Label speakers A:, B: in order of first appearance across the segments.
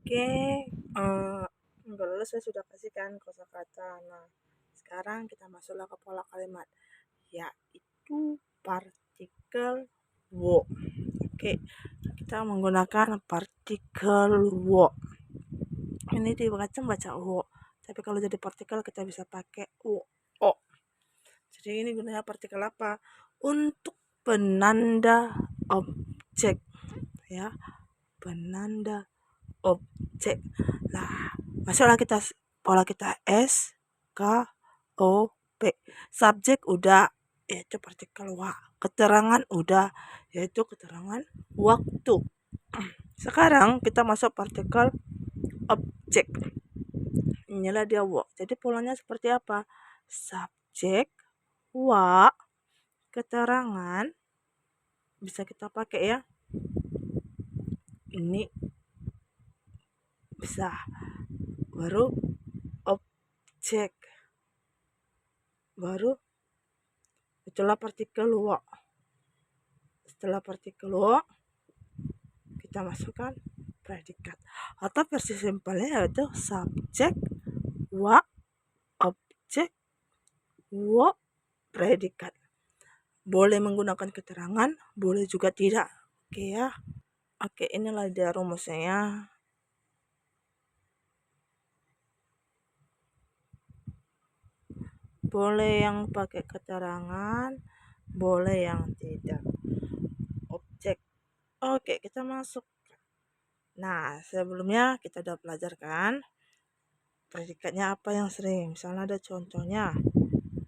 A: Oke, minggu lalu saya sudah kasihkan kosakata. Nah, sekarang kita masuklah ke pola kalimat, yaitu partikel wo. Oke, kita menggunakan partikel wo. Ini baca wo, tapi kalau jadi partikel kita bisa pakai wo. O. Jadi ini gunanya partikel apa? Untuk penanda objek, ya, penanda objek. Nah, masuklah kita pola kita S K O P. Subjek udah, yaitu partikel wa. Keterangan udah, yaitu keterangan waktu. Sekarang kita masuk partikel objek. Inilah dia wa. Jadi polanya seperti apa? Subjek, wa, keterangan bisa kita pakai ya. Ini bisa, baru objek, baru itulah partikel wa. Setelah partikel wa kita masukkan predikat, atau versi simpelnya yaitu subjek, wa, objek, wa, predikat. Boleh menggunakan keterangan, boleh juga tidak. Oke ya. Oke, inilah dia rumusnya. Boleh yang pakai keterangan, boleh yang tidak. Objek. Oke, kita masuk. Nah, sebelumnya kita udah pelajarkan predikatnya apa yang sering. Misalnya ada contohnya,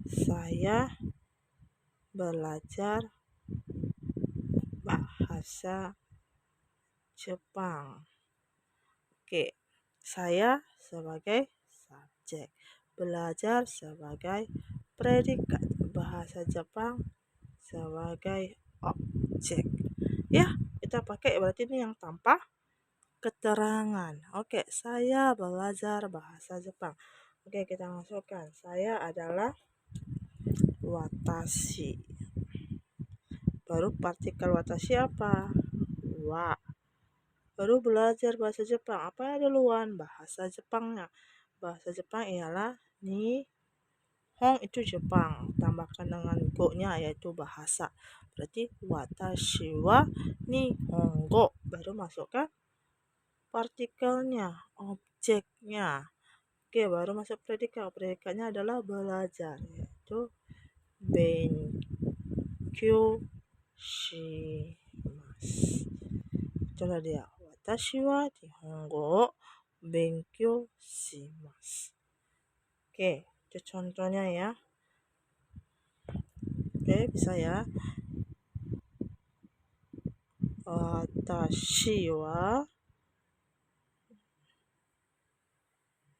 A: saya belajar bahasa Jepang. Oke, saya sebagai subjek, belajar sebagai predikat, bahasa Jepang sebagai objek. Ya, kita pakai berarti ini yang tanpa keterangan. Oke, saya belajar bahasa Jepang. Oke, kita masukkan. Saya adalah watashi. Baru partikel watashi apa? Wa. Baru belajar bahasa Jepang. Apa yang ada duluan? Bahasa Jepangnya. Bahasa Jepang ialah Nihon, itu Jepang. Tambahkan dengan go-nya yaitu bahasa. Berarti watashi wa Nihongo. Baru masukkan partikelnya, objeknya. Oke, baru masuk predikat. Predikatnya adalah belajar, yaitu benkyou shimasu. Itulah dia. Watashi wa Nihongo benkyou shimasu. Oke, itu contohnya ya. Oke, bisa ya. Watashi wa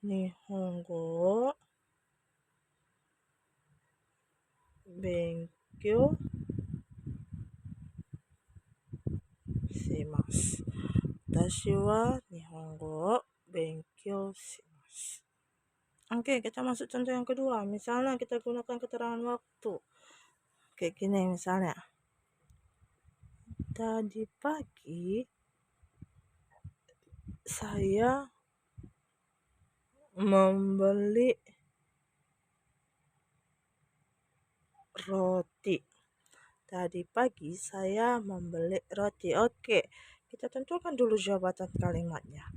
A: Nihongo benkyou shimasu. Watashi wa Nihongo benkyou shimasu. Oke, kita masuk contoh yang kedua. Misalnya kita gunakan keterangan waktu. Kayak gini misalnya. Tadi pagi saya membeli roti. Tadi pagi saya membeli roti. Oke, kita tentukan dulu jabatan kalimatnya.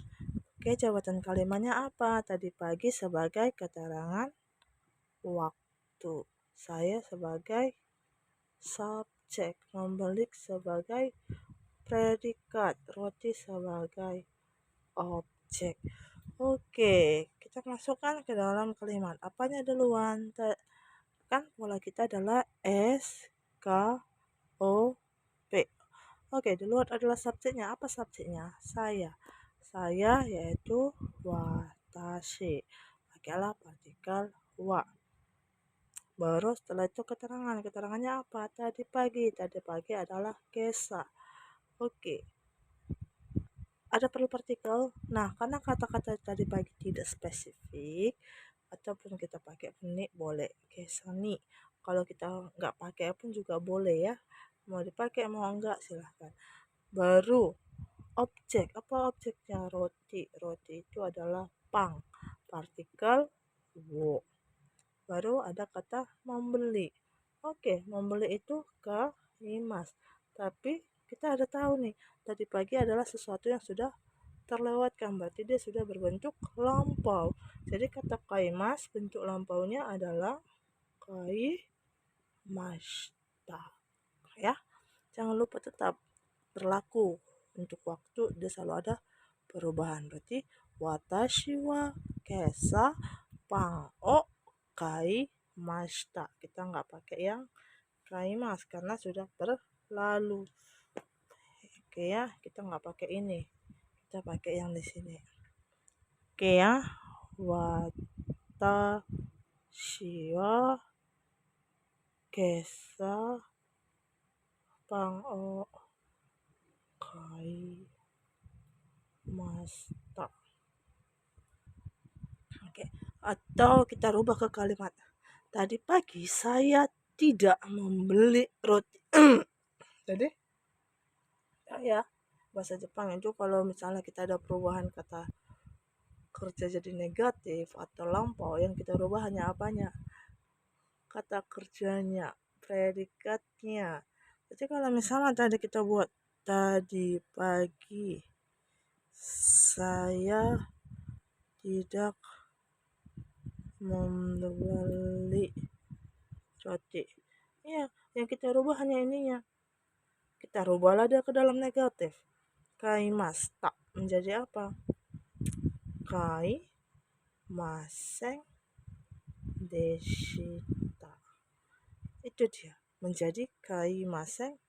A: Oke, jabatan kalimatnya apa? Tadi pagi sebagai keterangan waktu. Saya sebagai subjek, membeli sebagai predikat, roti sebagai objek. Oke, kita masukkan ke dalam kalimat. Apanya duluan? Kan pola kita adalah S, K, O, P. Oke, duluan adalah subjeknya. Apa subjeknya? Saya. Saya yaitu watashi. Pakailah partikel wa. Baru setelah itu keterangan. Keterangannya apa? Tadi pagi. Tadi pagi adalah kesa. Oke. Ada perlu partikel. Nah, karena kata-kata tadi pagi tidak spesifik, ataupun kita pakai ni boleh. Kesani. Kalau kita nggak pakai pun juga boleh ya. Mau dipakai mau enggak silahkan. Baru objek. Apa objeknya? Roti. Roti itu adalah pang, partikel wo. Baru ada kata membeli. Oke, membeli itu kalimat. Tapi kita ada tahu nih, tadi pagi adalah sesuatu yang sudah terlewatkan, berarti dia sudah berbentuk lampau. Jadi kata kaimas bentuk lampaunya adalah kaimashita, ya. Jangan lupa tetap berlaku untuk waktu, dia selalu ada perubahan. Berarti watashi wa kesa pang o kaimashita. Kita nggak pakai yang kaimas karena sudah berlalu. Oke ya, kita nggak pakai ini, kita pakai yang di sini. Oke ya, watashi wa kesa pang o kaimashita. Oke, atau kita rubah ke kalimat. Tadi pagi saya tidak membeli roti. Jadi ya, bahasa Jepang itu kalau misalnya kita ada perubahan kata kerja jadi negatif atau lampau, yang kita rubah hanya apanya? Kata kerjanya, predikatnya. Jadi kalau misalnya tadi kita buat tadi pagi saya tidak membeli roti. Iya, yang kita rubah hanya ininya. Kita rubahlah dia ke dalam negatif. Kaimasta menjadi apa? Kai maseng deshita. Itu dia, menjadi kai maseng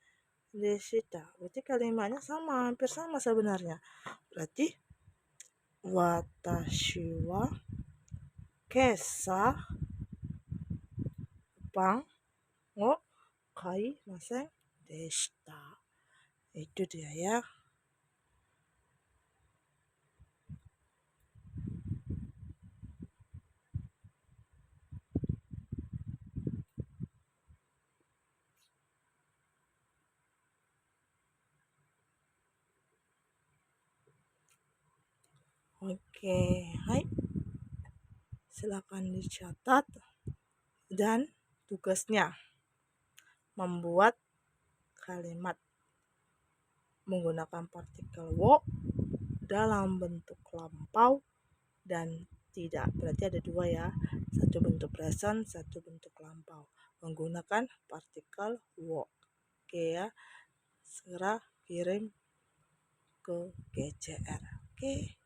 A: deshita. Berarti kalimatnya sama, hampir sama sebenarnya. Berarti watashi wa kesa pang o kai maseng deshita. Itu dia ya. Oke, hai. Silakan dicatat dan tugasnya membuat kalimat menggunakan partikel wo dalam bentuk lampau dan tidak. Berarti ada dua ya, satu bentuk present, satu bentuk lampau menggunakan partikel wo. Oke ya, segera kirim ke GCR. Oke.